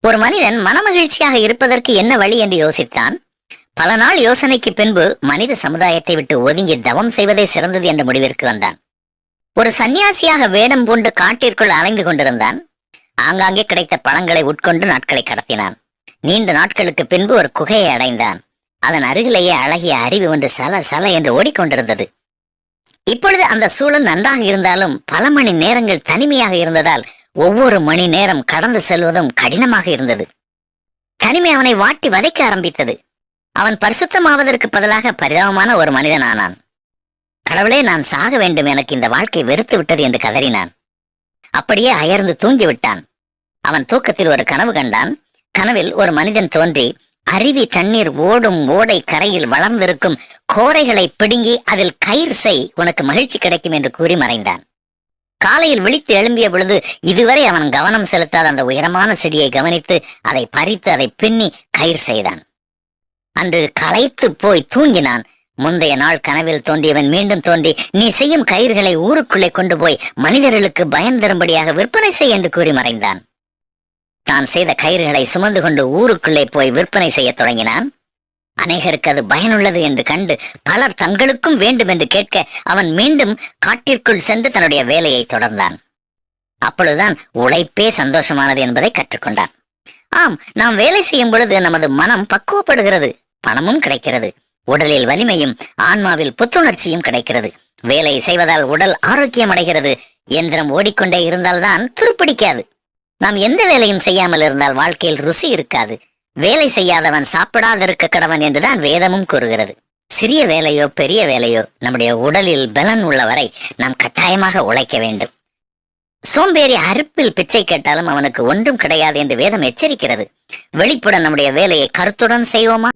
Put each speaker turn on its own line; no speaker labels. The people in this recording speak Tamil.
ஒரு மனிதன் மனமகிழ்ச்சியாக இருப்பதற்கு என்ன வழி என்று யோசித்தான். பல நாள் யோசனைக்கு பின்பு மனித சமுதாயத்தை விட்டு ஒதுங்கி தவம் செய்வதே சிறந்தது என்ற முடிவிற்கு வந்தான். ஒரு சன்னியாசியாக வேடம் பூண்டு காட்டிற்குள் அலைந்து கொண்டிருந்தான். ஆங்காங்கே கிடைத்த பழங்களை உட்கொண்டு நாட்களை கடத்தினான். நீண்ட நாட்களுக்கு பின்பு ஒரு குகையை அடைந்தான். அதன் அருகிலேயே அழகிய அருவி ஒன்று சல சல என்று ஓடிக்கொண்டிருந்தது. இப்பொழுது அந்த சூழல் நன்றாக இருந்தாலும் பல மணி நேரங்கள் தனிமையாக இருந்ததால் ஒவ்வொரு மணி நேரம் கடந்து செல்வதும் கடினமாக இருந்தது. தனிமை அவனை வாட்டி வதைக்க ஆரம்பித்தது. அவன் பரிசுத்தமாவதற்கு பதிலாக பரிதாபமான ஒரு மனிதன் ஆனான். கடவுளே, நான் சாக வேண்டும், எனக்கு இந்த வாழ்க்கை வெறுத்து விட்டது என்று கதறினான். அப்படியே அயர்ந்து தூங்கிவிட்டான். அவன் தூக்கத்தில் ஒரு கனவு கண்டான். கனவில் ஒரு மனிதன் தோன்றி அருவி தண்ணீர் ஓடும் ஓடை கரையில் வளர்ந்திருக்கும் கோரைகளை பிடுங்கி அதில் கயிறு செய், உனக்கு மகிழ்ச்சி கிடைக்கும் என்று கூறி மறைந்தான். காலையில் விழித்து எழும்பிய பொழுது இதுவரை அவன் கவனம் செலுத்தாத அந்த உயரமான செடியை கவனித்து அதை பறித்து அதை பின்னி கயிறு செய்தான். அன்று களைத்து போய் தூங்கினான். முந்தைய நாள் கனவில் தோன்றியவன் மீண்டும் தோன்றி, நீ செய்யும் கயிறுகளை ஊருக்குள்ளே கொண்டு போய் மனிதர்களுக்கு பயன் தரும்படியாக விற்பனை செய் என்று கூறி மறைந்தான். தான் செய்த கயிறுகளை சுமந்து கொண்டு ஊருக்குள்ளே போய் விற்பனை செய்ய தொடங்கினான். அநேகருக்கு அது பயனுள்ளது என்று கண்டு பலர் தங்களுக்கும் வேண்டும் என்று கேட்க அவன் மீண்டும் காட்டிற்குள் சென்று தன்னுடைய வேலையை தொடர்ந்தான். அப்பொழுதுதான் உழைப்பே சந்தோஷமானது என்பதை கற்றுக்கொண்டான். ஆம், நாம் வேலை செய்யும் பொழுது நமது மனம் பக்குவப்படுகிறது, பணமும் கிடைக்கிறது, உடலில் வலிமையும் ஆன்மாவில் புத்துணர்ச்சியும் கிடைக்கிறது. வேலை செய்வதால் உடல் ஆரோக்கியம் அடைகிறது. எந்திரம் ஓடிக்கொண்டே இருந்தால்தான் துருப்பிடிக்காது. நாம் எந்த வேலையும் செய்யாமல் இருந்தால் வாழ்க்கையில் ருசி இருக்காது. வேலை செய்யாதவன் சாப்பிடாதிருக்க கடவன் என்றுதான் வேதமும் கூறுகிறது. சிறிய வேலையோ பெரிய வேலையோ நம்முடைய உடலில் பலன் உள்ளவரை நாம் கட்டாயமாக உழைக்க வேண்டும். சோம்பேறி அறுப்பில் பிச்சை கேட்டாலும் அவனுக்கு ஒன்றும் கிடையாது என்று வேதம் எச்சரிக்கிறது. வெளிப்புடன் நம்முடைய வேலையை கருத்துடன் செய்வோமா?